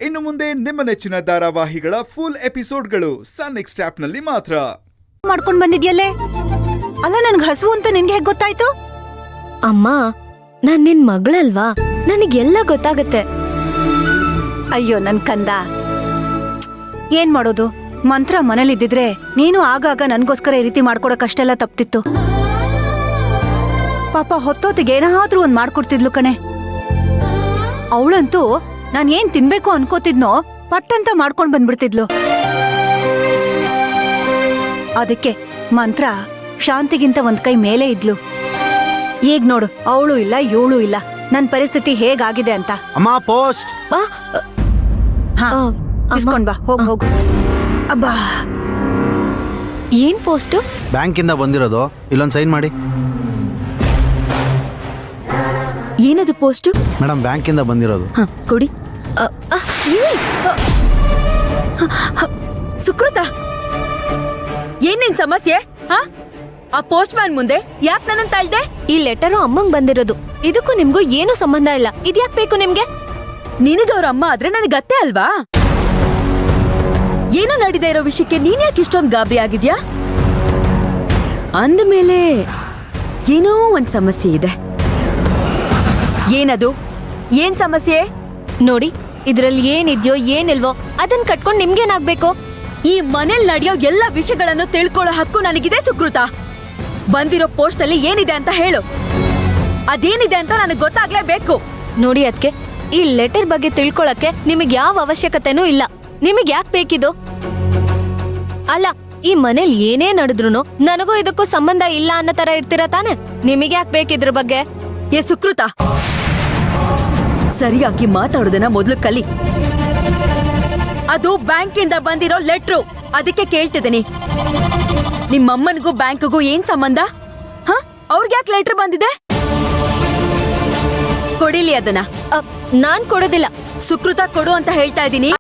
ಇನ್ನು ಮುಂದೆ ನಿಮ್ಮ ನೆಚ್ಚಿನ ಧಾರಾವಾಹಿಗಳ ಫುಲ್ ಎಪಿಸೋಡ್ಗಳು ಸನ್ ನೆಕ್ಸ್ಟ್ ಆಪ್ನಲ್ಲಿ ಮಾತ್ರ. ಮಾಡ್ಕೊಂಡ್ ಬಂದಿದ್ಯಲ್ಲೇ? ಅಲ್ಲ, ನನ್ಗೆ ಹಸು ಅಂತ ನಿನ್ಗೆ ಹೇಗ್ ಗೊತ್ತಾಯ್ತು? ಅಮ್ಮ, ನಾನ್ ನಿನ್ ಮಗಳಲ್ವಾ, ನನಗೆಲ್ಲ ಗೊತ್ತಾಗತ್ತೆ. ಅಯ್ಯೋ ನನ್ ಕಂದ, ಏನ್ ಮಾಡೋದು? ಮಂತ್ರ ಮನೇಲಿದ್ದಿದ್ರೆ ನೀನು ಆಗಾಗ ನನ್ಗೋಸ್ಕರ ಈ ರೀತಿ ಮಾಡ್ಕೊಡಕ್ಕಷ್ಟೆಲ್ಲ ತಪ್ತಿತ್ತು. ಪಾಪ ಹೊತ್ತೊತ್ತಿಗೆ ಏನಾದ್ರೂ ಒಂದ್ ಮಾಡ್ಕೊಡ್ತಿದ್ಲು ಕಣೆ. ಅವಳಂತೂ ನಾನ್ ಏನ್ ತಿನ್ಬೇಕು ಅನ್ಕೋತಿದ್ನೋ ಪಟ್ಟಂತ ಮಾಡ್ಕೊಂಡ್ ಬಂದ್ಬಿಡ್ತಿದ್ಲು. ಅದಕ್ಕೆ ಮಂತ್ರ ಶಾಂತಿಗಿಂತ ಒಂದ್ ಕೈ ಮೇಲೆ ಇದ್ಲು. ಈಗ ನೋಡು, ಅವಳು ಇಲ್ಲ ಇವಳು ಇಲ್ಲ. ನನ್ ಪರಿಸ್ಥಿತಿ ಹೇಗಾಗಿದೆ ಅಂತ. ಅಮ್ಮ, ಪೋಸ್ಟ್. ಹಾ, ಇಸ್ಕೊಂಡ್ ಬಾ, ಹೋಗ್ ಹೋಗು. ಅಬ್ಬಾ, ಏನ್ ಪೋಸ್ಟ್? ಬ್ಯಾಂಕಿಂದ ಬಂದಿರೋದು, ಇಲ್ಲೊಂದು ಸೈನ್ ಮಾಡಿ. ಏನದು ಪೋಸ್ಟ್? ಮೇಡಮ್, ಬ್ಯಾಂಕಿಂದ ಬಂದಿರೋದು. ಕೊಡಿ. ಸುಕೃತ, ಏನೇನ್ ಸಮಸ್ಯೆ? ಆ ಪೋಸ್ಟ್ ಮ್ಯಾನ್ ಮುಂದೆ ಯಾಕೆ ನನ್ನ ತಳ್ದೆ? ಈ ಲೆಟರು ಅಮ್ಮಂಗ್ ಬಂದಿರೋದು. ಇದಕ್ಕೂ ನಿಮ್ಗೂ ಏನು ಸಂಬಂಧ ಇಲ್ಲ. ಇದ್ಯಾಕ್ ಬೇಕು ನಿಮ್ಗೆ? ನಿನಗವ್ರ ಅಮ್ಮ ಆದ್ರೆ ನನಗತ್ತೆ ಅಲ್ವಾ? ಏನೋ ನಡೀತಾ ಇರೋ ವಿಷಯಕ್ಕೆ ನೀನ್ ಯಾಕೆ ಇಷ್ಟೊಂದು ಗಾಬರಿ ಆಗಿದ್ಯಾ? ಅಂದಮೇಲೆ ಏನೋ ಒಂದ್ ಸಮಸ್ಯೆ ಇದೆ. ಏನದು? ಏನ್ ಸಮಸ್ಯೆ? ನೋಡಿ, ಇದ್ರಲ್ಲಿ ಏನಿದ್ಯೋ ಏನಿಲ್ವೋ ಅದನ್ ಕಟ್ಕೊಂಡ್ ನಿಮ್ಗೇನಾಗ್ಬೇಕು? ಈ ಮನೇಲಿ ನಡೆಯೋ ಎಲ್ಲ ವಿಷಯಗಳನ್ನು ತಿಳ್ಕೊಳ್ಳೋ ಹಕ್ಕು ನನಗಿದೆ ಸುಕೃತ. ಬಂದಿರೋ ಪೋಸ್ಟ್ ಅಲ್ಲಿ ಏನಿದೆ ಅಂತ ಹೇಳು. ಅದೇನಿದೆ ಅಂತ ನನಗೆ ಗೊತ್ತಾಗ್ಲೇಬೇಕು. ನೋಡಿ ಅದ್ಕೆ, ಈ ಲೆಟರ್ ಬಗ್ಗೆ ತಿಳ್ಕೊಳಕ್ಕೆ ನಿಮಗ್ ಯಾವ ಅವಶ್ಯಕತೆನೂ ಇಲ್ಲ. ನಿಮಗ್ ಯಾಕೆ ಬೇಕಿದು? ಅಲ್ಲ, ಈ ಮನೇಲಿ ಏನೇ ನಡೆದ್ರು ನನಗೂ ಇದಕ್ಕೂ ಸಂಬಂಧ ಇಲ್ಲ ಅನ್ನೋ ತರ ಇರ್ತೀರ ತಾನೆ? ನಿಮಗ್ ಯಾಕೆ ಬೇಕಿದ್ರ ಬಗ್ಗೆ? ಏ ಸುಕೃತ, ಸರಿಯಾಗಿ ಮಾತಾಡೋದನ್ನ ಮೊದಲು ಕಲಿ. ಅದು ಬ್ಯಾಂಕಿಂದ ಬಂದಿರೋ ಲೆಟ್ರು, ಅದಕ್ಕೆ ಕೇಳ್ತಿದ್ದೀನಿ. ನಿಮ್ಮಮ್ಮನಿಗೂ ಬ್ಯಾಂಕ್ಗೂ ಏನ್ ಸಂಬಂಧ? ಅವ್ರಿಗೆ ಯಾಕೆ ಲೆಟರ್ ಬಂದಿದೆ? ಕೊಡಿಲಿ ಅದನ್ನ. ನಾನ್ ಕೊಡೋದಿಲ್ಲ. ಸುಕೃತ, ಕೊಡು ಅಂತ ಹೇಳ್ತಾ ಇದ್ದೀನಿ.